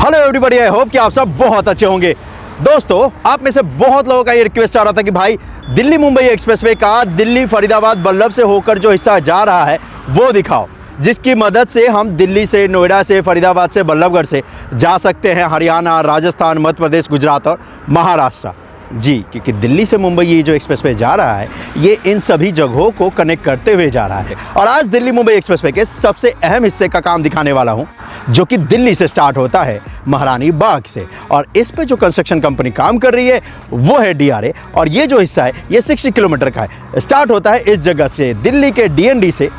Hello everybody, I hope कि आप सब बहुत अच्छे होंगे। दोस्तों, आप में से बहुत लोगों का ये रिक्वेस्ट आ रहा था कि भाई दिल्ली मुंबई एक्सप्रेसवे का दिल्ली फरीदाबाद बल्लभ से होकर जो हिस्सा जा रहा है वो दिखाओ, जिसकी मदद से हम दिल्ली से, नोएडा से, फरीदाबाद से, बल्लभगढ़ से जा सकते हैं हरियाणा, राजस्थान, मध्य प्रदेश, गुजरात और महाराष्ट्र। जी, क्योंकि दिल्ली से मुंबई ये जो एक्सप्रेसवे जा रहा है ये इन सभी जगहों को कनेक्ट करते हुए जा रहा है। और आज दिल्ली मुंबई एक्सप्रेसवे के सबसे अहम हिस्से का काम दिखाने वाला हूं, जो कि दिल्ली से स्टार्ट होता है महारानी बाग से, और इस पे जो कंस्ट्रक्शन कंपनी काम कर रही है वो है DRA। और ये जो हिस्सा है ये 60 किलोमीटर का है। स्टार्ट होता है इस जगह से, दिल्ली के DND से,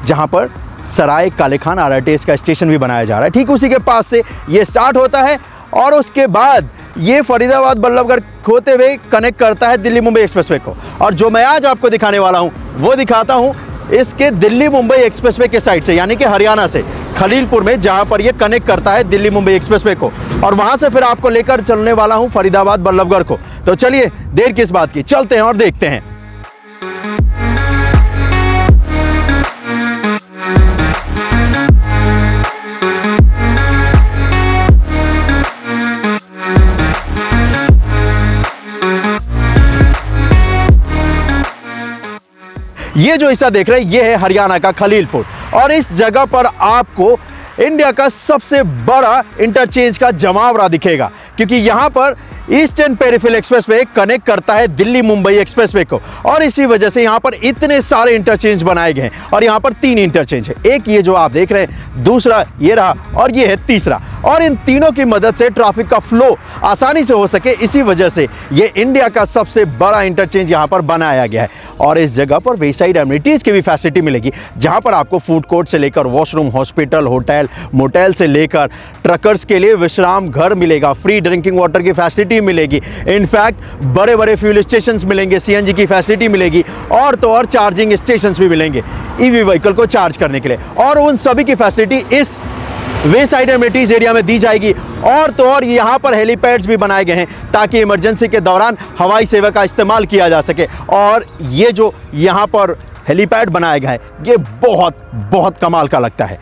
जहां पर सराय काले खान RRTS का स्टेशन भी बनाया जा रहा है। ठीक उसी के पास से ये स्टार्ट होता है और उसके बाद ये फरीदाबाद बल्लभगढ़ होते हुए कनेक्ट करता है दिल्ली मुंबई एक्सप्रेसवे को। और जो मैं आज आपको दिखाने वाला हूं वो दिखाता हूं इसके दिल्ली मुंबई एक्सप्रेसवे के साइड से, यानी कि हरियाणा से खलीलपुर में, जहां पर ये कनेक्ट करता है दिल्ली मुंबई एक्सप्रेसवे को। और वहां से फिर आपको लेकर चलने वाला हूं फरीदाबाद बल्लभगढ़ को। तो चलिए, देर किस बात की, चलते हैं और देखते हैं। ये जो हिस्सा देख रहे हैं ये है हरियाणा का खलीलपुर, और इस जगह पर आपको इंडिया का सबसे बड़ा इंटरचेंज का जमावड़ा दिखेगा, क्योंकि यहां पर ईस्टर्न पेरिफेरल एक्सप्रेसवे कनेक्ट करता है दिल्ली मुंबई एक्सप्रेसवे को। और इसी वजह से यहां पर इतने सारे इंटरचेंज बनाए गए हैं। और यहां पर 3 इंटरचेंज है, एक ये जो आप देख रहे हैं, दूसरा ये रहा, और ये है तीसरा। और इन तीनों की मदद से ट्रैफिक का फ्लो आसानी से हो सके, इसी वजह से ये इंडिया का सबसे बड़ा इंटरचेंज यहां पर बनाया गया है। और इस जगह पर वे साइड एमिनिटीज की भी फैसिलिटी मिलेगी, जहां पर आपको फूड कोर्ट से लेकर वॉशरूम, हॉस्पिटल, होटल, मोटेल से लेकर ट्रकर्स के लिए विश्राम घर मिलेगा, फ्री ड्रिंकिंग वाटर की फैसिलिटी मिलेगी। इनफैक्ट बड़े बड़े फ्यूल स्टेशंस मिलेंगे, CNG की फैसिलिटी मिलेगी, और तो और चार्जिंग स्टेशंस भी मिलेंगे EV व्हीकल को चार्ज करने के लिए। और उन सभी की फैसिलिटी इस वे साइड एमिनिटीज एरिया में दी जाएगी। और तो और यहाँ पर हेलीपैड्स भी बनाए गए हैं, ताकि इमरजेंसी के दौरान हवाई सेवा का इस्तेमाल किया जा सके। और ये जो यहाँ पर हेलीपैड बनाया गया है ये बहुत बहुत कमाल का लगता है।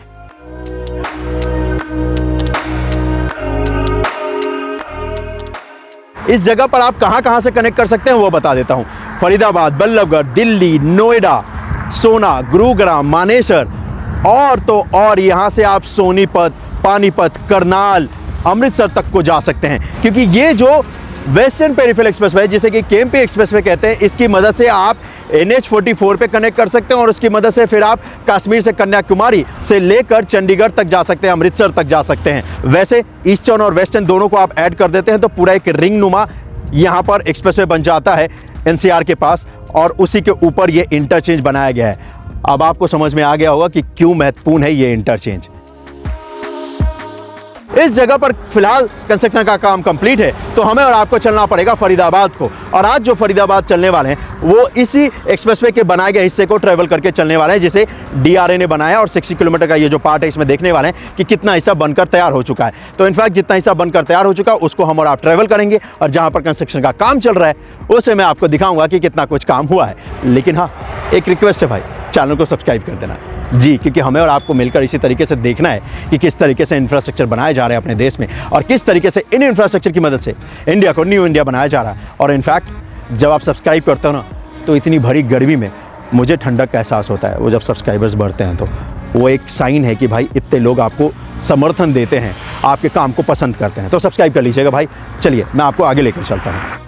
इस जगह पर आप कहां से कनेक्ट कर सकते हैं वो बता देता हूं। फरीदाबाद, बल्लभगढ़, दिल्ली, नोएडा, सोना, गुरुग्राम, मानेसर, और तो और यहां से आप सोनीपत, पानीपत, करनाल, अमृतसर तक को जा सकते हैं। क्योंकि ये जो वेस्टर्न पेरिफेरल एक्सप्रेसवे है, जिसे कि KMP एक्सप्रेसवे कहते हैं, इसकी मदद से आप NH44 पे कनेक्ट कर सकते हैं। और उसकी मदद से फिर आप कश्मीर से कन्याकुमारी से लेकर चंडीगढ़ तक जा सकते हैं, अमृतसर तक जा सकते हैं। वैसे ईस्टर्न और वेस्टर्न दोनों को आप ऐड कर देते हैं तो पूरा एक रिंग नुमा यहाँ पर एक्सप्रेसवे बन जाता है NCR के पास, और उसी के ऊपर ये इंटरचेंज बनाया गया है। अब आपको समझ में आ गया होगा कि क्यों महत्वपूर्ण है ये इंटरचेंज। इस जगह पर फिलहाल कंस्ट्रक्शन का काम कंप्लीट है, तो हमें और आपको चलना पड़ेगा फरीदाबाद को। और आज जो फरीदाबाद चलने वाले हैं वो इसी एक्सप्रेसवे के बनाए गए हिस्से को ट्रेवल करके चलने वाले हैं, जिसे DRA ने बनाया। और 60 किलोमीटर का ये जो पार्ट है इसमें देखने वाले हैं कि कितना हिस्सा बनकर तैयार हो चुका है। तो इनफैक्ट जितना हिस्सा बनकर तैयार हो चुका है उसको हम और आप ट्रेवल करेंगे, और जहां पर कंस्ट्रक्शन का काम चल रहा है उसे मैं आपको दिखाऊंगा कि कितना कुछ काम हुआ है। लेकिन हाँ, एक रिक्वेस्ट है भाई, चैनल को सब्सक्राइब कर देना जी, क्योंकि हमें और आपको मिलकर इसी तरीके से देखना है कि किस तरीके से इंफ्रास्ट्रक्चर बनाए जा रहे हैं अपने देश में, और किस तरीके से इन इंफ्रास्ट्रक्चर की मदद से इंडिया को न्यू इंडिया बनाया जा रहा है। और इनफैक्ट जब आप सब्सक्राइब करते हो ना, तो इतनी भरी गर्मी में मुझे ठंडक का एहसास होता है। वो जब सब्सक्राइबर्स बढ़ते हैं तो वो एक साइन है कि भाई इतने लोग आपको समर्थन देते हैं, आपके काम को पसंद करते हैं। तो सब्सक्राइब कर लीजिएगा भाई। चलिए, मैं आपको आगे लेकर चलता हूँ।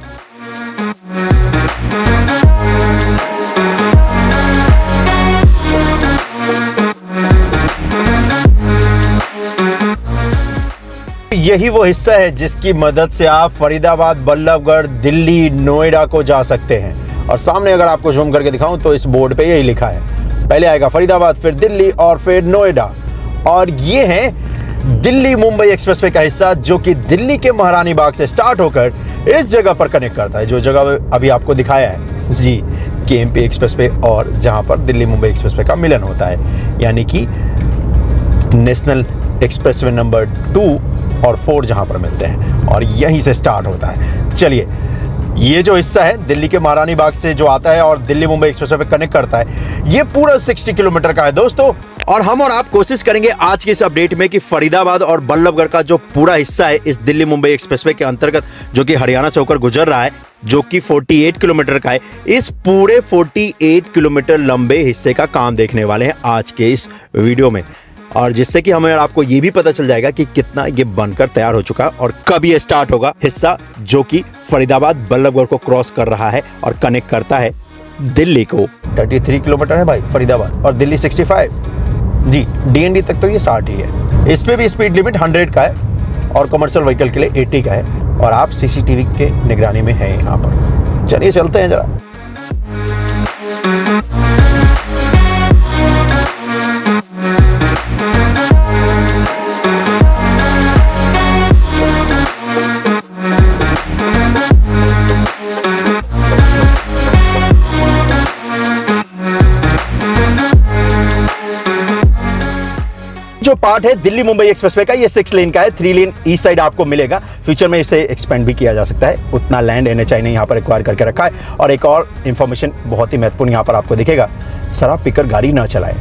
यही वो हिस्सा है जिसकी मदद से आप फरीदाबाद, बल्लभगढ़, दिल्ली, नोएडा को जा सकते हैं। और सामने अगर आपको जूम करके दिखाऊं तो इस बोर्ड पे यही लिखा है, पहले आएगा फरीदाबाद, फिर दिल्ली और फिर नोएडा। और ये है दिल्ली मुंबई एक्सप्रेसवे का हिस्सा, जो कि दिल्ली के महारानी बाग से स्टार्ट होकर इस जगह पर कनेक्ट करता है, जो जगह अभी आपको दिखाया है जी, KMP एक्सप्रेसवे, और जहां पर दिल्ली मुंबई एक्सप्रेसवे का मिलन होता है, यानी कि नेशनल एक्सप्रेसवे नंबर 2 और 4 जहां पर मिलते हैं, और यहीं से स्टार्ट होता है। चलिए, ये जो हिस्सा है दिल्ली के महारानी बाग से जो आता है और दिल्ली मुंबई एक्सप्रेसवे पे कनेक्ट करता है, ये पूरा 60 किलोमीटर का है दोस्तों। और हम और आप कोशिश करेंगे आज के इस अपडेट में कि फरीदाबाद और बल्लभगढ़ का जो पूरा हिस्सा है इस दिल्ली मुंबई एक्सप्रेसवे के अंतर्गत, जो कि हरियाणा से होकर गुजर रहा है, जो कि 48 किलोमीटर का है, इस पूरे 48 किलोमीटर लंबे हिस्से का काम देखने वाले हैं आज के इस वीडियो में। और जिससे कि हमें और आपको ये भी पता चल जाएगा कि कितना ये बनकर तैयार हो चुका है और कब ये स्टार्ट होगा हिस्सा, जो कि फरीदाबाद बल्लभगढ़ को क्रॉस कर रहा है और कनेक्ट करता है दिल्ली को। 33 किलोमीटर है भाई फरीदाबाद, और दिल्ली 65 जी। DND तक तो ये 60 ही है। इस पे भी स्पीड लिमिट 100 का है और कमर्शियल व्हीकल के लिए 80 का है, और आप CCTV के निगरानी में हैं यहाँ पर। चलिए चलते हैं जरा। जो पार्ट है दिल्ली मुंबई एक्सप्रेसवे का, ये 6 लेन का है। 3 लेन ईस्ट साइड आपको मिलेगा। फ्यूचर में इसे एक्सपेंड भी किया जा सकता है, उतना लैंड NHAI ने यहाँ पर एक्वायर करके रखा है। और एक और इन्फॉर्मेशन बहुत ही महत्वपूर्ण यहाँ पर आपको दिखेगा, शराब पीकर गाड़ी ना चलाए,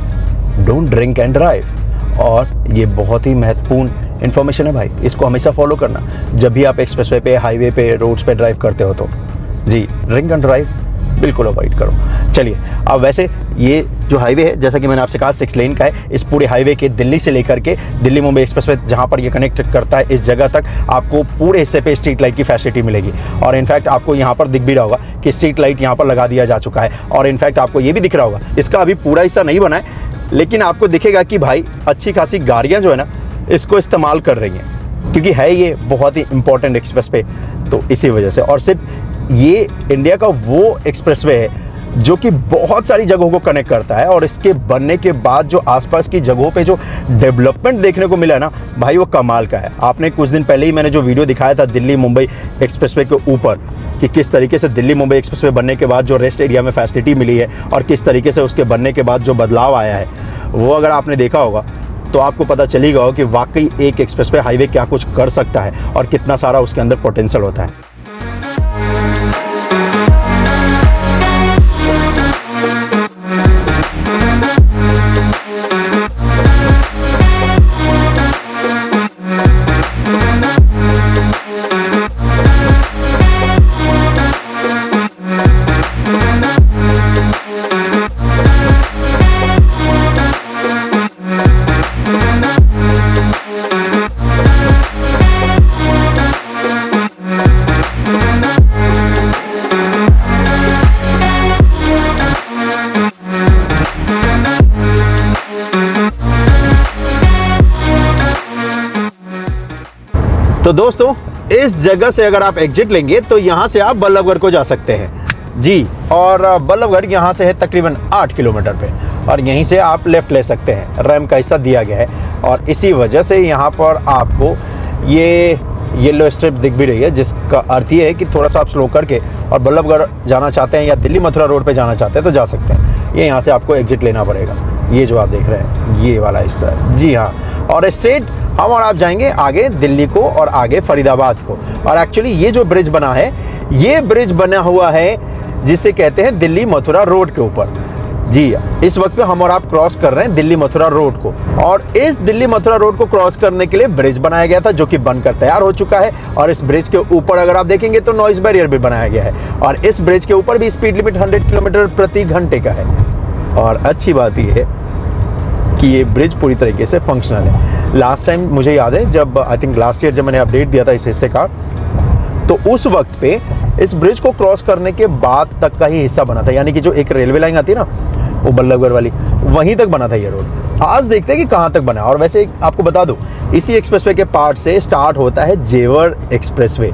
डोंट ड्रिंक एंड ड्राइव। और ये बहुत ही महत्वपूर्ण इन्फॉर्मेशन है भाई, इसको हमेशा फॉलो करना जब भी आप एक्सप्रेसवे पे, हाईवे पे, रोड्स पे ड्राइव करते हो तो जी, ड्रिंक एंड ड्राइव बिल्कुल अवॉइड करो। चलिए, अब वैसे ये जो हाईवे है, जैसा कि मैंने आपसे कहा 6 लेन का है। इस पूरे हाईवे के दिल्ली से लेकर के दिल्ली मुंबई एक्सप्रेसवे जहां पर ये कनेक्ट करता है, इस जगह तक आपको पूरे हिस्से पे स्ट्रीट लाइट की फैसिलिटी मिलेगी। और इनफैक्ट आपको यहाँ पर दिख भी रहा होगा कि स्ट्रीट लाइट यहाँ पर लगा दिया जा चुका है। और इनफैक्ट आपको ये भी दिख रहा होगा, इसका अभी पूरा हिस्सा नहीं बना है, लेकिन आपको दिखेगा कि भाई अच्छी खासी गाड़ियाँ जो है ना इसको इस्तेमाल कर रही हैं, क्योंकि है ये बहुत ही इंपॉर्टेंट एक्सप्रेसवे। तो इसी वजह से, और सिर्फ ये इंडिया का वो एक्सप्रेसवे है जो कि बहुत सारी जगहों को कनेक्ट करता है। और इसके बनने के बाद जो आसपास की जगहों पे जो डेवलपमेंट देखने को मिला ना भाई, वो कमाल का है। आपने कुछ दिन पहले ही मैंने जो वीडियो दिखाया था दिल्ली मुंबई एक्सप्रेसवे के ऊपर, कि किस तरीके से दिल्ली मुंबई एक्सप्रेसवे बनने के बाद जो रेस्ट एरिया में फैसिलिटी मिली है और किस तरीके से उसके बनने के बाद जो बदलाव आया है, वो अगर आपने देखा होगा तो आपको पता चलेगा कि वाकई एक एक्सप्रेसवे हाईवे क्या कुछ कर सकता है और कितना सारा उसके अंदर पोटेंशियल होता है। तो दोस्तों, इस जगह से अगर आप एग्जिट लेंगे तो यहाँ से आप बल्लभगढ़ को जा सकते हैं जी। और बल्लभगढ़ यहाँ से है तकरीबन 8 किलोमीटर पे, और यहीं से आप लेफ्ट ले सकते हैं। रैम का हिस्सा दिया गया है, और इसी वजह से यहाँ पर आपको ये येलो स्ट्रिप दिख भी रही है, जिसका अर्थ ये है कि थोड़ा सा आप स्लो करके और बल्लभगढ़ जाना चाहते हैं या दिल्ली मथुरा रोड पे जाना चाहते हैं तो जा सकते हैं। ये यहाँ से आपको एग्जिट लेना पड़ेगा। ये जो आप देख रहे हैं ये वाला हिस्सा है जी हाँ, और स्ट्रेट हम और आप जाएंगे आगे दिल्ली को और आगे फरीदाबाद को। और एक्चुअली ये जो ब्रिज बना है, ये ब्रिज बना हुआ है जिसे कहते हैं दिल्ली मथुरा रोड के ऊपर जी। इस वक्त पे हम और आप क्रॉस कर रहे हैं दिल्ली मथुरा रोड को, और इस दिल्ली मथुरा रोड को क्रॉस करने के लिए ब्रिज बनाया गया था जो कि बनकर तैयार हो चुका है। और इस ब्रिज के ऊपर अगर आप देखेंगे तो नॉइज बैरियर भी बनाया गया है, और इस ब्रिज के ऊपर भी स्पीड लिमिट 100 किलोमीटर प्रति घंटे का है। और अच्छी बात यह है कि ये ब्रिज पूरी तरीके से फंक्शनल है। लास्ट टाइम मुझे याद है, जब आई थिंक लास्ट ईयर जब मैंने अपडेट दिया था इस हिस्से का, तो उस वक्त पे इस ब्रिज को क्रॉस करने के बाद तक का ही हिस्सा बना था, यानी कि जो एक रेलवे लाइन आती है ना वो बल्लभगढ़ वाली, वहीं तक बना था ये रोड। आज देखते हैं कि कहाँ तक बना। और वैसे आपको बता दूं, इसी एक्सप्रेसवे के पार्ट से स्टार्ट होता है जेवर एक्सप्रेसवे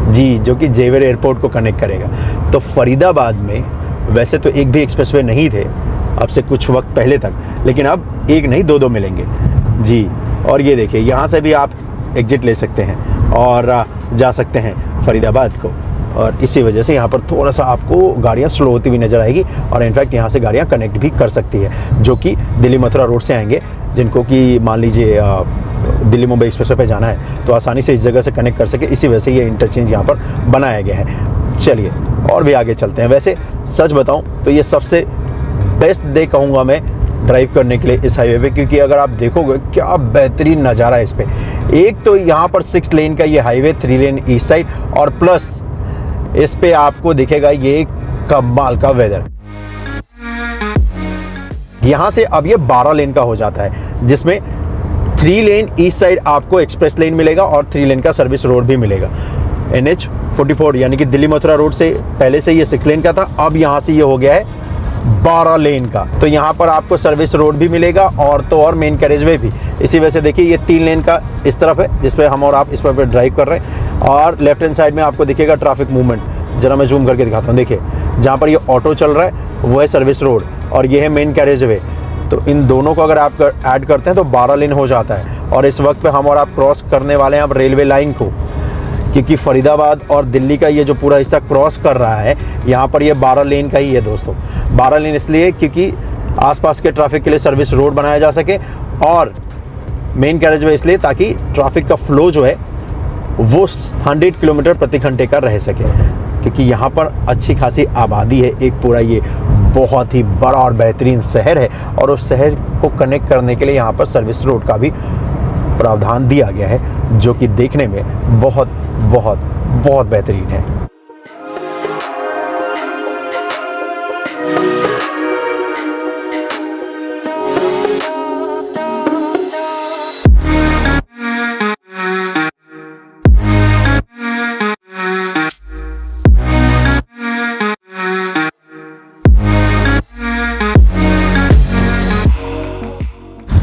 जी, जो कि जेवर एयरपोर्ट को कनेक्ट करेगा। तो फरीदाबाद में वैसे तो एक भी एक्सप्रेसवे नहीं थे अब से कुछ वक्त पहले तक, लेकिन अब एक नहीं दो मिलेंगे जी। और ये देखिए, यहाँ से भी आप एग्जिट ले सकते हैं और जा सकते हैं फरीदाबाद को। और इसी वजह से यहाँ पर थोड़ा सा आपको गाड़ियाँ स्लो होती हुई नज़र आएगी, और इनफैक्ट यहाँ से गाड़ियाँ कनेक्ट भी कर सकती है, जो कि दिल्ली मथुरा रोड से आएंगे, जिनको कि मान लीजिए दिल्ली मुंबई एक्सप्रेसवे पे जाना है तो आसानी से इस जगह से कनेक्ट कर सके। इसी वजह से ये इंटरचेंज यहाँ पर बनाया गया है। चलिए और भी आगे चलते हैं। वैसे सच बताऊँ तो ये सबसे बेस्ट डे कहूँगा मैं ड्राइव करने के लिए इस हाईवे पे, क्योंकि अगर आप देखोगे क्या बेहतरीन नज़ारा है इस पे। एक तो यहाँ पर 6 लेन का ये हाईवे, 3 लेन ईस्ट साइड, और प्लस इस पे आपको दिखेगा ये कमाल का वेदर। यहाँ से अब ये 12 लेन का हो जाता है, जिसमें 3 लेन ईस्ट साइड आपको एक्सप्रेस लेन मिलेगा और 3 लेन का सर्विस रोड भी मिलेगा। NH44 यानी कि दिल्ली मथुरा रोड से पहले से ये 6 लेन का था, अब यहाँ से ये हो गया है 12 लेन का। तो यहाँ पर आपको सर्विस रोड भी मिलेगा और तो और मेन कैरेजवे भी। इसी वजह से देखिए ये 3 लेन का इस तरफ है, जिसपे हम और आप इस पर ड्राइव कर रहे हैं, और लेफ्ट हैंड साइड में आपको दिखेगा ट्रैफिक मूवमेंट। जरा मैं जूम करके दिखाता हूँ। देखिए जहाँ पर ये ऑटो चल रहा है वो है सर्विस रोड और ये है मेन कैरेजवे। तो इन दोनों को अगर आप ऐड करते हैं तो 12 लेन हो जाता है। और इस वक्त पे हम और आप क्रॉस करने वाले हैं अब रेलवे लाइन को, क्योंकि फरीदाबाद और दिल्ली का ये जो पूरा हिस्सा क्रॉस कर रहा है, यहाँ पर ये 12 लेन का ही है दोस्तों। 12 लेन इसलिए क्योंकि आसपास के ट्रैफिक के लिए सर्विस रोड बनाया जा सके, और मेन कैरेजवे इसलिए ताकि ट्रैफिक का फ्लो जो है वो 100 किलोमीटर प्रति घंटे का रह सके, क्योंकि यहाँ पर अच्छी खासी आबादी है। एक पूरा ये बहुत ही बड़ा और बेहतरीन शहर है, और उस शहर को कनेक्ट करने के लिए यहाँ पर सर्विस रोड का भी प्रावधान दिया गया है, जो कि देखने में बहुत बहुत बहुत बेहतरीन है।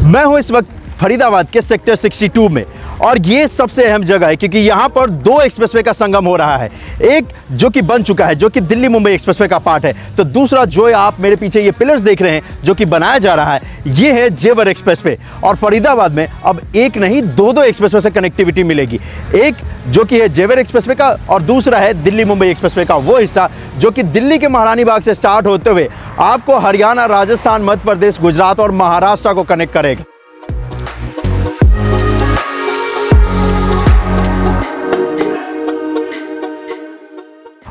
मैं हूं इस वक्त फरीदाबाद के सेक्टर 62 में, और ये सबसे अहम जगह है क्योंकि यहाँ पर 2 एक्सप्रेसवे का संगम हो रहा है। एक जो कि बन चुका है, जो कि दिल्ली मुंबई एक्सप्रेसवे का पार्ट है, तो दूसरा जो आप मेरे पीछे ये पिलर्स देख रहे हैं जो कि बनाया जा रहा है, ये है जेवर एक्सप्रेसवे। और फरीदाबाद में अब एक नहीं 2 एक्सप्रेसवे से कनेक्टिविटी मिलेगी। एक जो कि है जेवर एक्सप्रेसवे का, और दूसरा है दिल्ली मुंबई एक्सप्रेसवे का वो हिस्सा जो कि दिल्ली के महारानी बाग से स्टार्ट होते हुए आपको हरियाणा, राजस्थान, मध्य प्रदेश, गुजरात और महाराष्ट्र को कनेक्ट करेगा।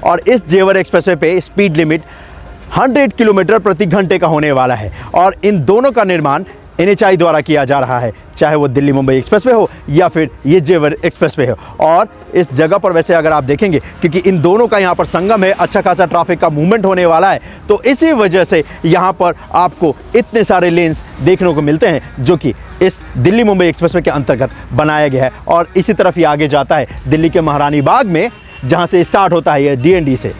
और इस जेवर एक्सप्रेसवे पे स्पीड लिमिट 100 किलोमीटर प्रति घंटे का होने वाला है, और इन दोनों का निर्माण NHAI द्वारा किया जा रहा है, चाहे वो दिल्ली मुंबई एक्सप्रेसवे हो या फिर ये जेवर एक्सप्रेसवे हो। और इस जगह पर वैसे अगर आप देखेंगे, क्योंकि इन दोनों का यहाँ पर संगम है, अच्छा खासा ट्रैफिक का मूवमेंट होने वाला है, तो इसी वजह से यहाँ पर आपको इतने सारे लेन्स देखने को मिलते हैं, जो कि इस दिल्ली मुंबई एक्सप्रेसवे के अंतर्गत बनाया गया है। और इसी तरफ ये आगे जाता है दिल्ली के महारानी बाग में, जहाँ से स्टार्ट होता है ये DND से।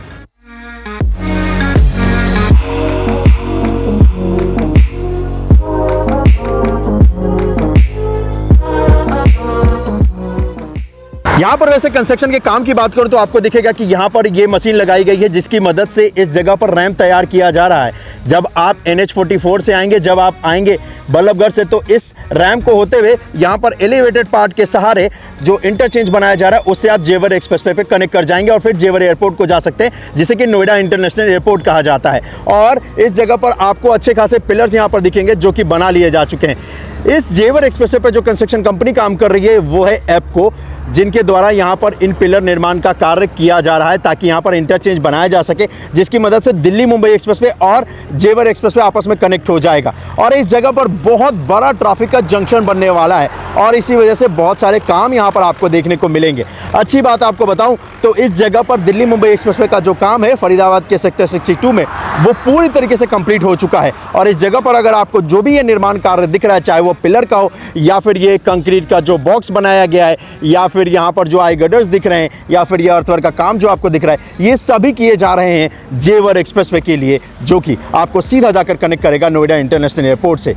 यहाँ पर वैसे कंस्ट्रक्शन के काम की बात करूँ तो आपको दिखेगा कि यहाँ पर ये मशीन लगाई गई है, जिसकी मदद से इस जगह पर रैंप तैयार किया जा रहा है। जब आप NH44 से आएंगे, जब आप आएंगे बल्लभगढ़ से, तो इस रैंप को होते हुए यहाँ पर एलिवेटेड पार्ट के सहारे जो इंटरचेंज बनाया जा रहा है, उससे आप जेवर एक्सप्रेसवे पे कनेक्ट कर जाएंगे और फिर जेवर एयरपोर्ट को जा सकते हैं, जिसे कि नोएडा इंटरनेशनल एयरपोर्ट कहा जाता है। और इस जगह पर आपको अच्छे खासे पिलर्स यहाँ पर दिखेंगे जो कि बना लिए जा चुके हैं। इस जेवर एक्सप्रेसवे पे जो कंस्ट्रक्शन कंपनी काम कर रही है वो है एप्को, जिनके द्वारा यहाँ पर इन पिलर निर्माण का कार्य किया जा रहा है, ताकि यहाँ पर इंटरचेंज बनाया जा सके, जिसकी मदद से दिल्ली मुंबई एक्सप्रेसवे और जेवर एक्सप्रेसवे आपस में कनेक्ट हो जाएगा। और इस जगह पर बहुत बड़ा ट्रैफिक का जंक्शन बनने वाला है, और इसी वजह से बहुत सारे काम यहाँ पर आपको देखने को मिलेंगे। अच्छी बात आपको बताऊं तो इस जगह पर दिल्ली मुंबई एक्सप्रेसवे का जो काम है फरीदाबाद के सेक्टर 62 में, वो पूरी तरीके से कंप्लीट हो चुका है। और इस जगह पर अगर आपको जो भी ये निर्माण कार्य दिख रहा है, चाहे वो पिलर का हो या फिर ये कंक्रीट का जो बॉक्स बनाया गया है, या फिर यहाँ पर जो आई गडर्स दिख रहे हैं, या फिर ये अर्थवर्क का काम जो आपको दिख रहा है, ये सभी किए जा रहे हैं जेवर एक्सप्रेसवे के लिए, जो कि आपको सीधा जाकर कनेक्ट करेगा नोएडा इंटरनेशनल एयरपोर्ट से।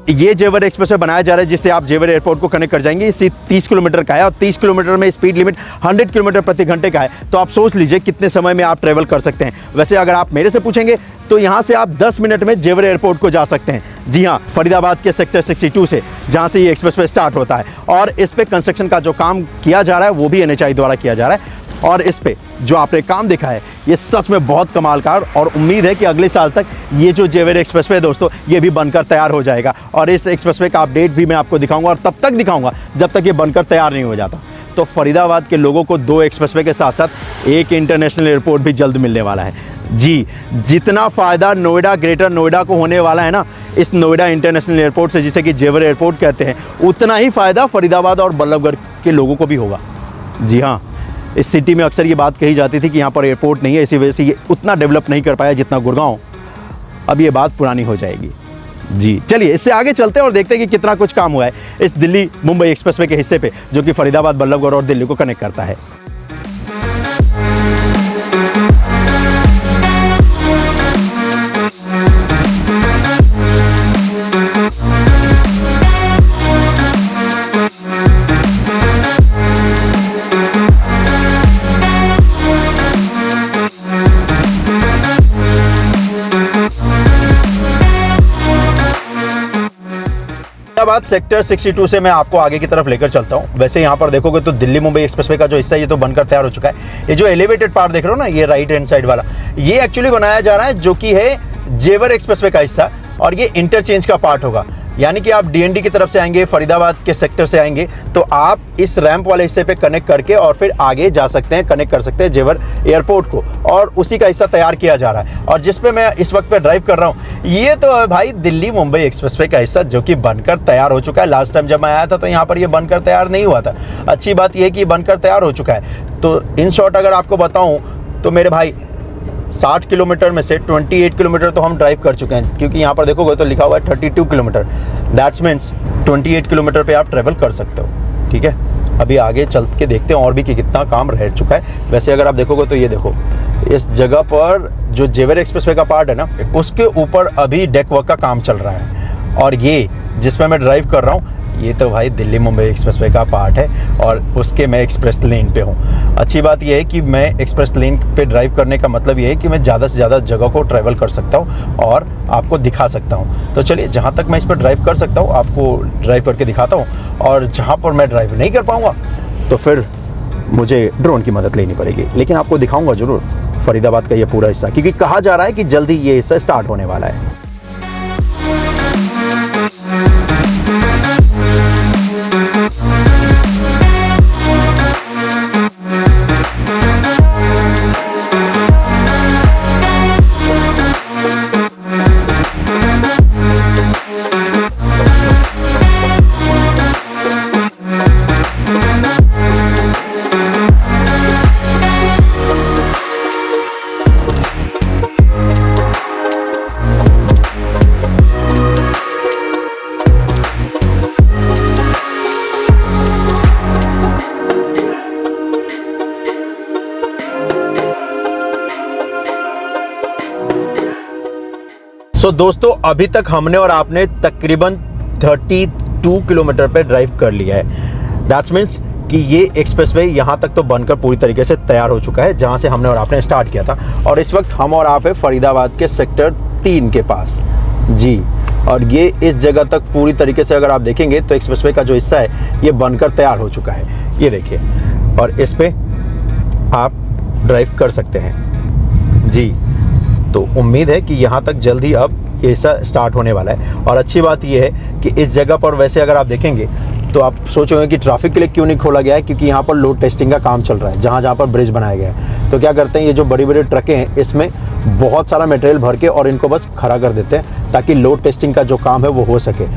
ये जेवर एक्सप्रेसवे बनाया जा रहा है जिससे आप जेवर एयरपोर्ट को कनेक्ट कर जाएंगे। इसी 30 किलोमीटर का है, और 30 किलोमीटर में स्पीड लिमिट 100 किलोमीटर प्रति घंटे का है। तो आप सोच लीजिए कितने समय में आप ट्रेवल कर सकते हैं। वैसे अगर आप मेरे से पूछेंगे तो यहाँ से आप 10 मिनट में जेवर एयरपोर्ट को जा सकते हैं। जी हाँ, फरीदाबाद के सेक्टर 62 से, जहाँ से ये एक्सप्रेसवे स्टार्ट होता है। और इस पे कंस्ट्रक्शन का जो काम किया जा रहा है वो भी NHAI द्वारा किया जा रहा है। और इस पे जो आपने काम देखा है ये सच में बहुत कमाल का, और उम्मीद है कि अगले साल तक ये जो जेवर एक्सप्रेसवे दोस्तों ये भी बनकर तैयार हो जाएगा। और इस एक्सप्रेसवे का अपडेट भी मैं आपको दिखाऊंगा, और तब तक दिखाऊंगा जब तक ये बनकर तैयार नहीं हो जाता। तो फरीदाबाद के लोगों को 2 एक्सप्रेसवे के साथ साथ एक इंटरनेशनल एयरपोर्ट भी जल्द मिलने वाला है। जी, जितना फ़ायदा नोएडा, ग्रेटर नोएडा को होने वाला है ना इस नोएडा इंटरनेशनल एयरपोर्ट से, जिसे कि जेवर एयरपोर्ट कहते हैं, उतना ही फ़ायदा फरीदाबाद और बल्लभगढ़ के लोगों को भी होगा। जी हाँ, इस सिटी में अक्सर ये बात कही जाती थी कि यहाँ पर एयरपोर्ट नहीं है, इसी वजह से ये उतना डेवलप नहीं कर पाया जितना गुड़गांव। अब ये बात पुरानी हो जाएगी। जी चलिए इससे आगे चलते हैं और देखते हैं कि कितना कुछ काम हुआ है इस दिल्ली मुंबई एक्सप्रेसवे के हिस्से पे, जो कि फरीदाबाद, बल्लभगढ़ और दिल्ली को कनेक्ट करता है। फरीदाबाद सेक्टर 62 से मैं आपको आगे की तरफ लेकर चलता हूं। वैसे यहाँ पर देखोगे तो दिल्ली मुंबई एक्सप्रेसवे का जो हिस्सा है ये तो बनकर तैयार हो चुका है। ये जो एलिवेटेड पार्ट देख रहे हो ना, ये राइट हैंड साइड वाला, ये एक्चुअली बनाया जा रहा है, जो कि है जेवर एक्सप्रेसवे का हिस्सा, और ये इंटरचेंज का पार्ट होगा। यानी कि आप डीएनडी की तरफ से आएंगे, फरीदाबाद के सेक्टर से आएंगे, तो आप इस रैंप वाले हिस्से पे कनेक्ट करके और फिर आगे जा सकते हैं, कनेक्ट कर सकते हैं जेवर एयरपोर्ट को, और उसी का हिस्सा तैयार किया जा रहा है। और जिस पे मैं इस वक्त पे ड्राइव कर रहा हूँ, ये तो है भाई दिल्ली मुंबई एक्सप्रेसवे का हिस्सा, जो कि बनकर तैयार हो चुका है। लास्ट टाइम जब मैं आया था तो यहाँ पर ये बनकर तैयार नहीं हुआ था। अच्छी बात यह है कि ये बनकर तैयार हो चुका है। तो इन शॉर्ट अगर आपको बताऊँ तो मेरे भाई 60 किलोमीटर में से 28 किलोमीटर तो हम ड्राइव कर चुके हैं, क्योंकि यहाँ पर देखोगे तो लिखा हुआ है 32 किलोमीटर। दैट्स मीन्स 28 किलोमीटर पे आप ट्रेवल कर सकते हो। ठीक है, अभी आगे चल के देखते हैं और भी कि कितना काम रह चुका है। वैसे अगर आप देखोगे तो ये देखो, इस जगह पर जो जेवर एक्सप्रेसवे का पार्ट है ना, उसके ऊपर अभी डेक वर्क का काम चल रहा है। और ये जिसमें मैं ड्राइव कर रहा हूँ, ये तो भाई दिल्ली मुंबई एक्सप्रेसवे का पार्ट है, और उसके मैं एक्सप्रेस लेन पे हूँ। अच्छी बात यह है कि मैं एक्सप्रेस लेन पे ड्राइव करने का मतलब ये है कि मैं ज़्यादा से ज़्यादा जगह को ट्रैवल कर सकता हूँ और आपको दिखा सकता हूँ। तो चलिए, जहाँ तक मैं इस पर ड्राइव कर सकता हूँ आपको ड्राइव करके दिखाता हूँ, और जहाँ पर मैं ड्राइव नहीं कर पाऊँगा तो फिर मुझे ड्रोन की मदद लेनी पड़ेगी। लेकिन आपको दिखाऊँगा ज़रूर फरीदाबाद का ये पूरा हिस्सा, क्योंकि कहा जा रहा है कि जल्दी ये हिस्सा स्टार्ट होने वाला है। तो दोस्तों, अभी तक हमने और आपने तकरीबन 32 किलोमीटर पे ड्राइव कर लिया है। दैट्स मीन्स कि ये एक्सप्रेसवे यहाँ तक तो बनकर पूरी तरीके से तैयार हो चुका है, जहाँ से हमने और आपने स्टार्ट किया था। और इस वक्त हम और आप है फरीदाबाद के सेक्टर 3 के पास। जी, और ये इस जगह तक पूरी तरीके से अगर आप देखेंगे तो एक्सप्रेसवे का जो हिस्सा है ये बनकर तैयार हो चुका है। ये देखिए, और इस पे आप ड्राइव कर सकते हैं। जी, तो उम्मीद है कि यहाँ तक जल्द ही अब ये हिस्सा स्टार्ट होने वाला है। और अच्छी बात ये है कि इस जगह पर वैसे अगर आप देखेंगे तो आप सोचोगे कि ट्रैफिक के लिए क्यों नहीं खोला गया है, क्योंकि यहाँ पर लोड टेस्टिंग का काम चल रहा है। जहाँ जहाँ पर ब्रिज बनाया गया है, तो क्या करते हैं, ये जो बड़ी बड़ी ट्रकें हैं इसमें बहुत सारा मटेरियल भर के और इनको बस खड़ा कर देते हैं, ताकि लोड टेस्टिंग का जो काम है वो हो सके।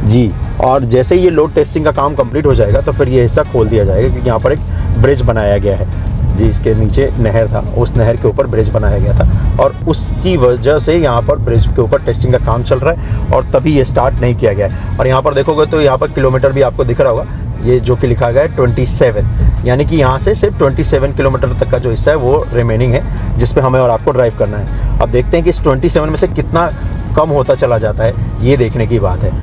जी, और जैसे ही ये लोड टेस्टिंग का काम कंप्लीट हो जाएगा तो फिर ये हिस्सा खोल दिया जाएगा, क्योंकि यहाँ पर एक ब्रिज बनाया गया है। जी, इसके नीचे नहर था, उस नहर के ऊपर ब्रिज बनाया गया था, और उसी वजह से यहाँ पर ब्रिज के ऊपर टेस्टिंग का काम चल रहा है, और तभी ये स्टार्ट नहीं किया गया है। और यहाँ पर देखोगे तो यहाँ पर किलोमीटर भी आपको दिख रहा होगा, ये जो कि लिखा गया है 27, यानी कि यहाँ से सिर्फ 27 किलोमीटर तक का जो हिस्सा है वो रिमेनिंग है, जिस पे हमें और आपको ड्राइव करना है। अब देखते हैं कि इस 27 में से कितना कम होता चला जाता है, ये देखने की बात है।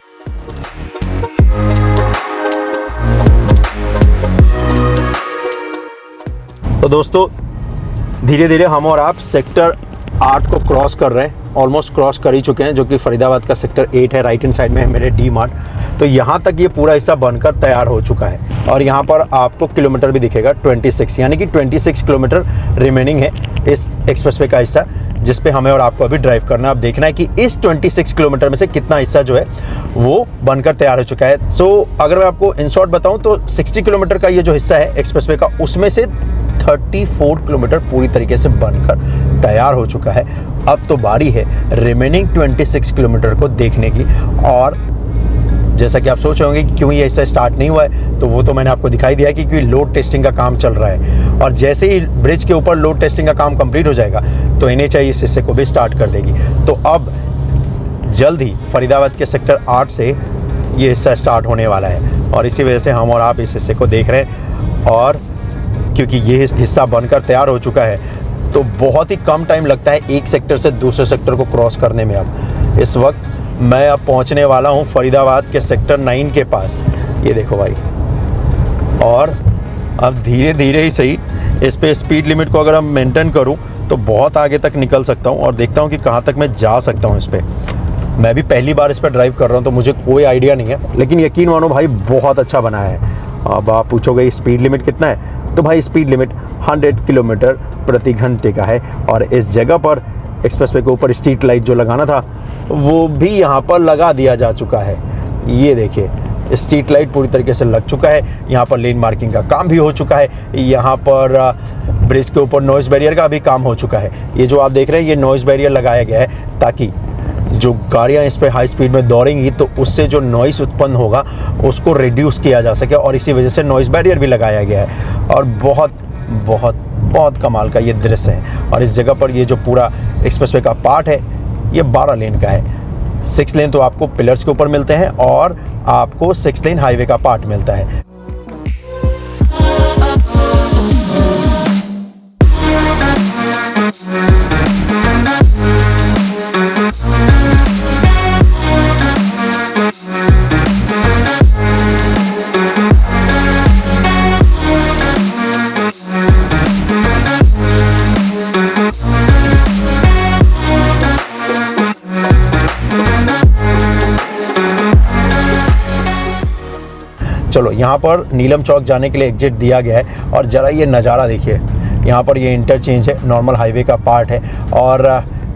तो दोस्तों, धीरे धीरे हम और आप सेक्टर 8 को क्रॉस कर रहे हैं, ऑलमोस्ट क्रॉस कर ही चुके हैं, जो कि फरीदाबाद का सेक्टर 8 है। राइट हैंड साइड में है मेरे डी मार्ट। तो यहाँ तक ये पूरा हिस्सा बनकर तैयार हो चुका है, और यहाँ पर आपको किलोमीटर भी दिखेगा 26, यानी कि 26 किलोमीटर रिमेनिंग है इस एक्सप्रेसवे का हिस्सा, जिस पे हमें और आपको अभी ड्राइव करना है। अब देखना है कि इस 26 किलोमीटर में से कितना हिस्सा जो है वो बनकर तैयार हो चुका है। सो अगर मैं आपको इन शॉर्ट बताऊँ तो 60 किलोमीटर का ये जो हिस्सा है एक्सप्रेसवे का, उसमें से 34 किलोमीटर पूरी तरीके से बनकर तैयार हो चुका है। अब तो बारी है रिमेनिंग 26 किलोमीटर को देखने की। और जैसा कि आप सोच रहे होंगे कि क्यों ये हिस्सा स्टार्ट नहीं हुआ है, तो वो तो मैंने आपको दिखाई दिया है कि क्योंकि लोड टेस्टिंग का काम चल रहा है। और जैसे ही ब्रिज के ऊपर लोड टेस्टिंग का काम कंप्लीट हो जाएगा तो NHAI इस हिस्से को भी स्टार्ट कर देगी। तो अब जल्द ही फरीदाबाद के सेक्टर 8 से ये हिस्सा स्टार्ट होने वाला है और इसी वजह से हम और आप इस हिस्से को देख रहे हैं। और क्योंकि ये हिस्सा बनकर तैयार हो चुका है तो बहुत ही कम टाइम लगता है एक सेक्टर से दूसरे सेक्टर को क्रॉस करने में। अब इस वक्त मैं अब पहुंचने वाला हूं फरीदाबाद के सेक्टर 9 के पास, ये देखो भाई। और अब धीरे धीरे ही सही इस पे स्पीड लिमिट को अगर हम मेंटेन करूं तो बहुत आगे तक निकल सकता हूं और देखता हूं कि कहां तक मैं जा सकता हूं इस पे। मैं भी पहली बार इस पर ड्राइव कर रहा हूं तो मुझे कोई आइडिया नहीं है, लेकिन यकीन मानो भाई बहुत अच्छा बना है। अब आप पूछोगे स्पीड लिमिट कितना है, तो भाई स्पीड लिमिट 100 किलोमीटर प्रति घंटे का है। और इस जगह पर एक्सप्रेसवे के ऊपर स्ट्रीट लाइट जो लगाना था वो भी यहाँ पर लगा दिया जा चुका है। ये देखिए स्ट्रीट लाइट पूरी तरीके से लग चुका है। यहाँ पर लेन मार्किंग का काम भी हो चुका है। यहाँ पर ब्रिज के ऊपर नॉइज़ बैरियर का भी काम हो चुका है। ये जो आप देख रहे हैं ये नॉइज़ बैरियर लगाया गया है ताकि जो गाड़ियाँ इस पर हाई स्पीड में दौड़ेंगी तो उससे जो नॉइस उत्पन्न होगा उसको रिड्यूस किया जा सके, और इसी वजह से नॉइज़ बैरियर भी लगाया गया है। और बहुत बहुत बहुत कमाल का ये दृश्य है। और इस जगह पर ये जो पूरा एक्सप्रेसवे का पार्ट है ये 12 लेन का है। 6 लेन तो आपको पिलर्स के ऊपर मिलते हैं और आपको 6 लेन हाईवे का पार्ट मिलता है। चलो यहाँ पर नीलम चौक जाने के लिए एग्जिट दिया गया है और ज़रा ये नज़ारा देखिए। यहाँ पर ये इंटरचेंज है, नॉर्मल हाईवे का पार्ट है और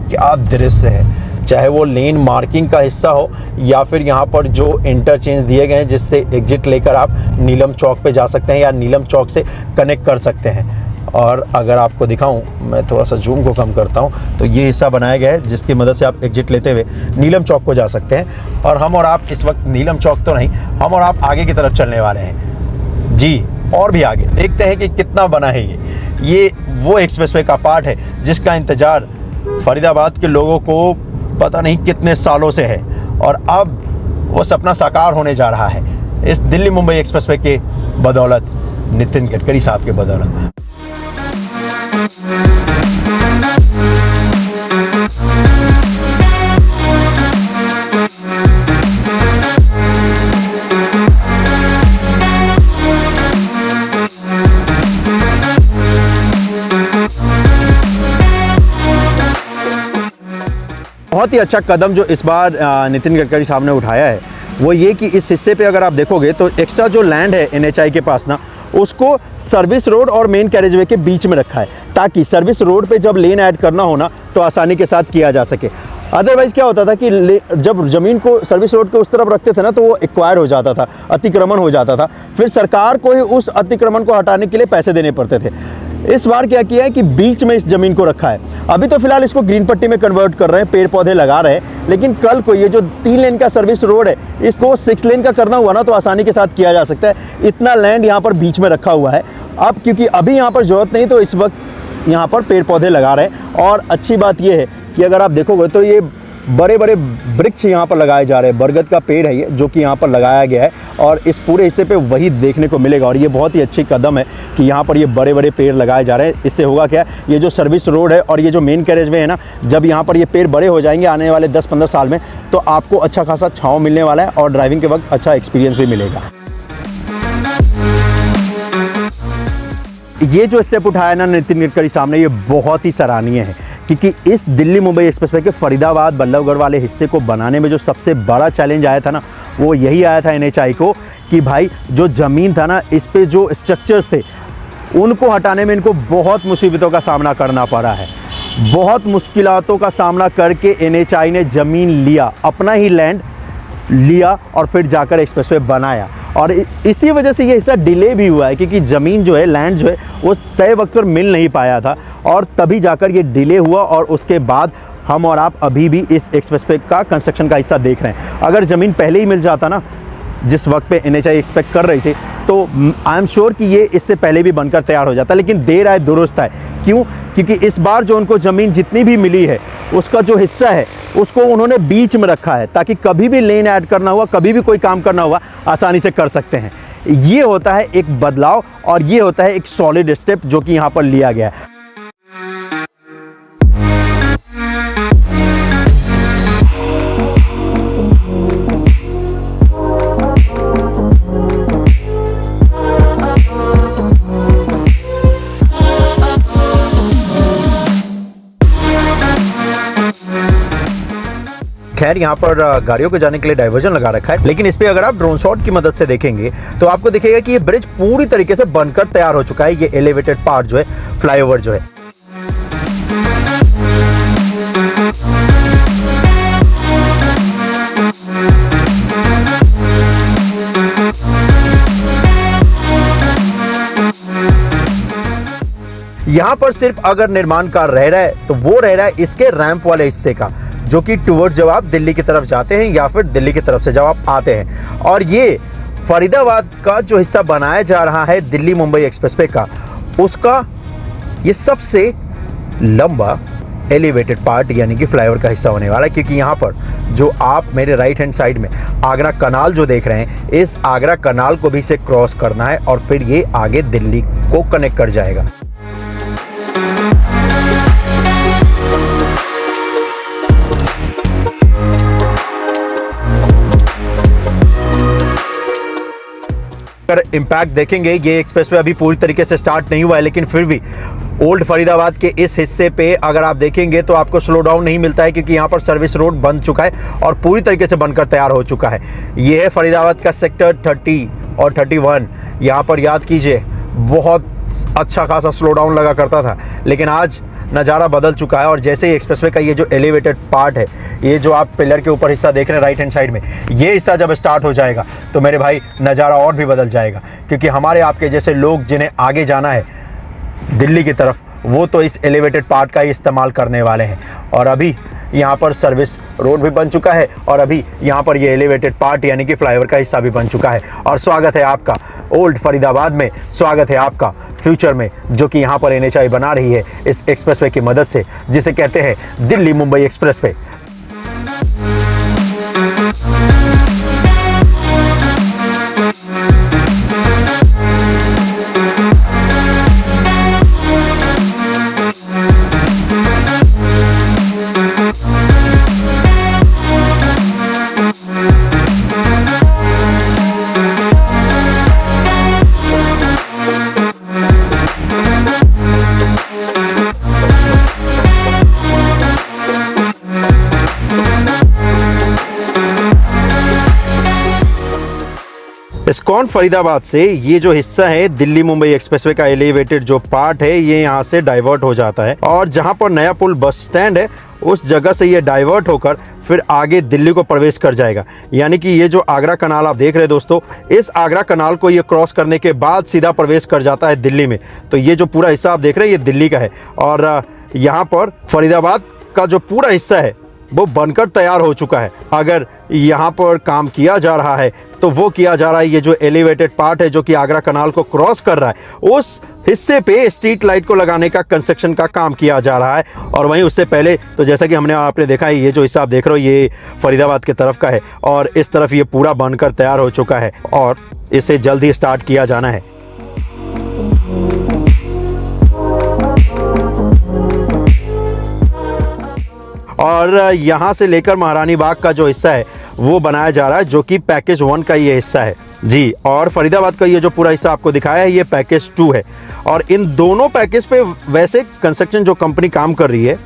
क्या दृश्य है। चाहे वो लेन मार्किंग का हिस्सा हो या फिर यहाँ पर जो इंटरचेंज दिए गए हैं जिससे एग्जिट लेकर आप नीलम चौक पे जा सकते हैं या नीलम चौक से कनेक्ट कर सकते हैं। और अगर आपको दिखाऊं, मैं थोड़ा सा जूम को कम करता हूं, तो ये हिस्सा बनाया गया है जिसकी मदद से आप एग्जिट लेते हुए नीलम चौक को जा सकते हैं। और हम और आप इस वक्त नीलम चौक तो नहीं, हम और आप आगे की तरफ चलने वाले हैं जी, और भी आगे देखते हैं कि कितना बना है। ये वो एक्सप्रेसवे का पार्ट है जिसका इंतज़ार फरीदाबाद के लोगों को पता नहीं कितने सालों से है और अब वो सपना साकार होने जा रहा है इस दिल्ली मुंबई एक्सप्रेसवे के बदौलत, नितिन गडकरी साहब के बदौलत। बहुत ही अच्छा कदम जो इस बार नितिन गडकरी साहब ने उठाया है वो ये कि इस हिस्से पे अगर आप देखोगे तो एक्स्ट्रा जो लैंड है NHAI के पास ना, उसको सर्विस रोड और मेन कैरेजवे के बीच में रखा है ताकि सर्विस रोड पे जब लेन ऐड करना हो ना तो आसानी के साथ किया जा सके। अदरवाइज़ क्या होता था कि जब ज़मीन को सर्विस रोड के उस तरफ रखते थे ना तो वो एक्वायर हो जाता था, अतिक्रमण हो जाता था, फिर सरकार को ही उस अतिक्रमण को हटाने के लिए पैसे देने पड़ते थे। इस बार क्या किया है कि बीच में इस ज़मीन को रखा है। अभी तो फिलहाल इसको ग्रीन पट्टी में कन्वर्ट कर रहे हैं, पेड़ पौधे लगा रहे हैं, लेकिन कल को ये जो 3 लेन का सर्विस रोड है इसको 6 लेन का करना हुआ ना तो आसानी के साथ किया जा सकता है। इतना लैंड यहाँ पर बीच में रखा हुआ है। अब क्योंकि अभी यहाँ पर ज़रूरत नहीं तो इस वक्त यहाँ पर पेड़ पौधे लगा रहे हैं। और अच्छी बात ये है कि अगर आप देखोगे तो ये बड़े बड़े वृक्ष यहाँ पर लगाए जा रहे हैं। बरगद का पेड़ है ये जो कि यहाँ पर लगाया गया है और इस पूरे हिस्से पे वही देखने को मिलेगा। और ये बहुत ही अच्छी कदम है कि यहाँ पर ये बड़े बड़े पेड़ लगाए जा रहे हैं। इससे होगा क्या, ये जो सर्विस रोड है और ये जो मेन कैरेजवे है ना, जब यहाँ पर ये पेड़ बड़े हो जाएंगे आने वाले 10-15 साल में तो आपको अच्छा खासा छाँव मिलने वाला है और ड्राइविंग के वक्त अच्छा एक्सपीरियंस भी मिलेगा। ये जो स्टेप उठाया ना नितिन गडकरी साहब ने, ये बहुत ही सराहनीय है क्योंकि इस दिल्ली मुंबई एक्सप्रेसवे के फरीदाबाद बल्लभगढ़ वाले हिस्से को बनाने में जो सबसे बड़ा चैलेंज आया था ना वो यही आया था NHAI को कि भाई जो ज़मीन था ना इस पे जो स्ट्रक्चर्स थे उनको हटाने में इनको बहुत मुसीबतों का सामना करना पड़ा है। बहुत मुश्किलों का सामना करके NHAI ने ज़मीन लिया, अपना ही लैंड लिया और फिर जाकर एक्सप्रेसवे बनाया। और इसी वजह से ये हिस्सा डिले भी हुआ है, क्योंकि ज़मीन जो है, लैंड जो है, वो तय वक्त पर मिल नहीं पाया था और तभी जाकर ये डिले हुआ। और उसके बाद हम और आप अभी भी इस एक्सप्रेसवे का कंस्ट्रक्शन का हिस्सा देख रहे हैं। अगर ज़मीन पहले ही मिल जाता ना, जिस वक्त पे NHAI एक्सपेक्ट कर रही थी, तो आई एम श्योर कि ये इससे पहले भी बनकर तैयार हो जाता। लेकिन देर आए दुरुस्त है। क्यों? क्योंकि इस बार जो उनको ज़मीन जितनी भी मिली है, उसका जो हिस्सा है उसको उन्होंने बीच में रखा है, ताकि कभी भी लेन ऐड करना हुआ, कभी भी कोई काम करना हुआ, आसानी से कर सकते हैं। ये होता है एक बदलाव और ये होता है एक सॉलिड स्टेप जो कि यहाँ पर लिया गया है। खैर, यहाँ पर गाड़ियों को जाने के लिए डाइवर्जन लगा रखा है, लेकिन इस पे अगर आप ड्रोन शॉट की मदद से देखेंगे तो आपको दिखेगा कि ये ब्रिज पूरी तरीके से बनकर तैयार हो चुका है। ये एलिवेटेड पार्ट जो है, फ्लाईओवर जो है। यहाँ पर सिर्फ अगर निर्माण कार्य रह रहा है तो वो रह रहा है इसके रैंप वाले हिस्से का, जो कि टूवर्ड्स जब आप दिल्ली की तरफ जाते हैं या फिर दिल्ली की तरफ से जब आप आते हैं। और ये फरीदाबाद का जो हिस्सा बनाया जा रहा है दिल्ली मुंबई एक्सप्रेसवे का, उसका ये सबसे लंबा एलिवेटेड पार्ट यानी कि फ्लाईओवर का हिस्सा होने वाला है। क्योंकि यहाँ पर जो आप मेरे राइट हैंड साइड में आगरा कनाल जो देख रहे हैं, इस आगरा कनाल को भी इसे क्रॉस करना है और फिर ये आगे दिल्ली को कनेक्ट कर जाएगा। अगर इम्पैक्ट देखेंगे, ये एक्सप्रेसवे अभी पूरी तरीके से स्टार्ट नहीं हुआ है, लेकिन फिर भी ओल्ड फरीदाबाद के इस हिस्से पे अगर आप देखेंगे तो आपको स्लो डाउन नहीं मिलता है, क्योंकि यहाँ पर सर्विस रोड बन चुका है और पूरी तरीके से बनकर तैयार हो चुका है। ये है फरीदाबाद का सेक्टर 30 और 31। यहाँ पर याद कीजिए बहुत अच्छा खासा स्लो डाउन लगा करता था, लेकिन आज नज़ारा बदल चुका है। और जैसे ही एक्सप्रेसवे का ये जो एलिवेटेड पार्ट है, ये जो आप पिलर के ऊपर हिस्सा देख रहे हैं राइट हैंड साइड में, ये हिस्सा जब स्टार्ट हो जाएगा तो मेरे भाई नज़ारा और भी बदल जाएगा। क्योंकि हमारे आपके जैसे लोग जिन्हें आगे जाना है दिल्ली की तरफ, वो तो इस एलिवेटेड पार्ट का ही इस्तेमाल करने वाले हैं। और अभी यहाँ पर सर्विस रोड भी बन चुका है और अभी यहाँ पर ये एलिवेटेड पार्ट यानी कि फ्लाईओवर का हिस्सा भी बन चुका है। और स्वागत है आपका ओल्ड फरीदाबाद में, स्वागत है आपका फ्यूचर में, जो कि यहाँ पर NHAI बना रही है इस एक्सप्रेसवे की मदद से, जिसे कहते हैं दिल्ली मुंबई एक्सप्रेसवे। इस्कॉन फरीदाबाद से ये जो हिस्सा है दिल्ली मुंबई एक्सप्रेसवे का एलिवेटेड जो पार्ट है, ये यहाँ से डाइवर्ट हो जाता है और जहाँ पर नया पुल बस स्टैंड है उस जगह से ये डाइवर्ट होकर फिर आगे दिल्ली को प्रवेश कर जाएगा। यानी कि ये जो आगरा कनाल आप देख रहे हैं दोस्तों, इस आगरा कनाल को ये क्रॉस करने के बाद सीधा प्रवेश कर जाता है दिल्ली में। तो ये जो पूरा हिस्सा आप देख रहे हैं ये दिल्ली का है और यहाँ पर फरीदाबाद का जो पूरा हिस्सा है वो बनकर तैयार हो चुका है। अगर यहाँ पर काम किया जा रहा है तो वो किया जा रहा है, ये जो एलिवेटेड पार्ट है जो कि आगरा कनाल को क्रॉस कर रहा है, उस हिस्से पे स्ट्रीट लाइट को लगाने का कंस्ट्रक्शन का काम किया जा रहा है। और वहीं उससे पहले तो जैसा कि आपने देखा है, ये जो हिस्सा आप देख रहे हो ये फरीदाबाद की तरफ का है और इस तरफ ये पूरा बनकर तैयार हो चुका है और इसे जल्द ही स्टार्ट किया जाना है। और यहाँ से लेकर महारानी बाग का जो हिस्सा है वो बनाया जा रहा है, जो कि पैकेज 1 का ये हिस्सा है जी। और फरीदाबाद का ये जो पूरा हिस्सा आपको दिखाया है ये पैकेज 2 है। और इन दोनों पैकेज पे वैसे कंस्ट्रक्शन जो कंपनी काम कर रही है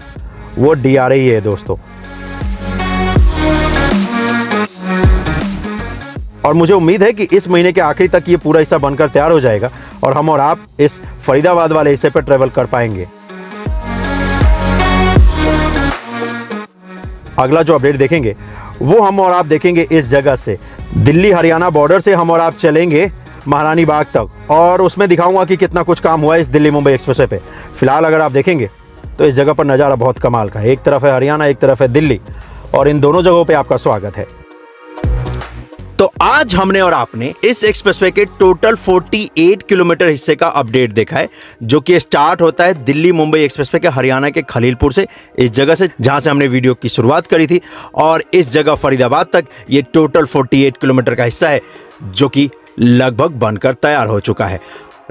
वो DRA ही है दोस्तों। और मुझे उम्मीद है कि इस महीने के आखिरी तक ये पूरा हिस्सा बनकर तैयार हो जाएगा और हम और आप इस फरीदाबाद वाले हिस्से पर ट्रेवल कर पाएंगे। अगला जो अपडेट देखेंगे वो हम और आप देखेंगे इस जगह से। दिल्ली हरियाणा बॉर्डर से हम और आप चलेंगे महारानी बाग तक और उसमें दिखाऊंगा कि कितना कुछ काम हुआ है इस दिल्ली मुंबई एक्सप्रेसवे पे। फिलहाल अगर आप देखेंगे तो इस जगह पर नज़ारा बहुत कमाल का है। एक तरफ है हरियाणा, एक तरफ है दिल्ली, और इन दोनों जगहों पे आपका स्वागत है। तो आज हमने और आपने इस एक्सप्रेसवे के टोटल 48 किलोमीटर हिस्से का अपडेट देखा है, जो कि स्टार्ट होता है दिल्ली मुंबई एक्सप्रेसवे के हरियाणा के खलीलपुर से, इस जगह से जहां से हमने वीडियो की शुरुआत करी थी, और इस जगह फरीदाबाद तक ये टोटल 48 किलोमीटर का हिस्सा है, जो कि लगभग बनकर तैयार हो चुका है।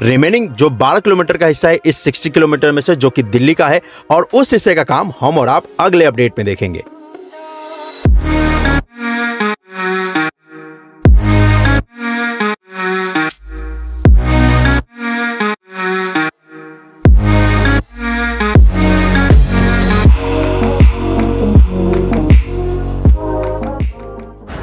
रिमेनिंग जो 12 किलोमीटर का हिस्सा है इस 60 किलोमीटर में से, जो कि दिल्ली का है, और उस हिस्से का काम हम और आप अगले अपडेट में देखेंगे।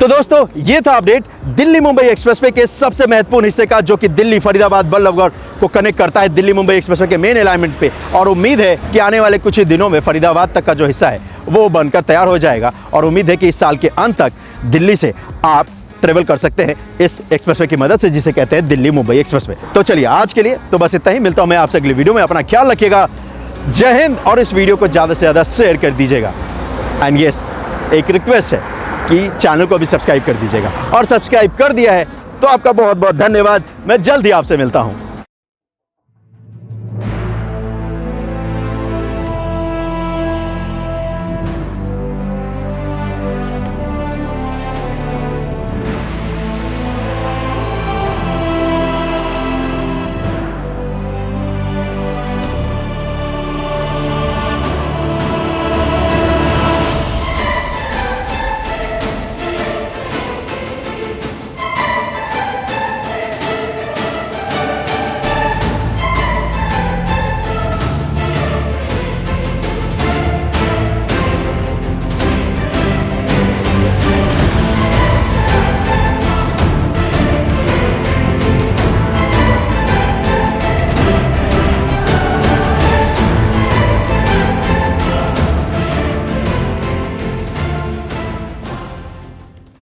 तो दोस्तों, ये था अपडेट दिल्ली मुंबई एक्सप्रेसवे के सबसे महत्वपूर्ण हिस्से का, जो कि दिल्ली फरीदाबाद बल्लभगढ़ को कनेक्ट करता है दिल्ली मुंबई एक्सप्रेसवे के मेन अलाइनमेंट पे। और उम्मीद है कि आने वाले कुछ ही दिनों में फरीदाबाद तक का जो हिस्सा है वो बनकर तैयार हो जाएगा, और उम्मीद है कि इस साल के अंत तक दिल्ली से आप ट्रेवल कर सकते हैं इस एक्सप्रेसवे की मदद से, जिसे कहते हैं दिल्ली मुंबई एक्सप्रेसवे। तो चलिए, आज के लिए तो बस इतना ही। मिलता हूं मैं आपसे अगली वीडियो में। अपना ख्याल रखिएगा। जय हिंद। और इस वीडियो को ज़्यादा से ज़्यादा शेयर कर दीजिएगा। एंड यस, एक रिक्वेस्ट है कि चैनल को भी सब्सक्राइब कर दीजिएगा, और सब्सक्राइब कर दिया है तो आपका बहुत बहुत धन्यवाद। मैं जल्द ही आपसे मिलता हूं।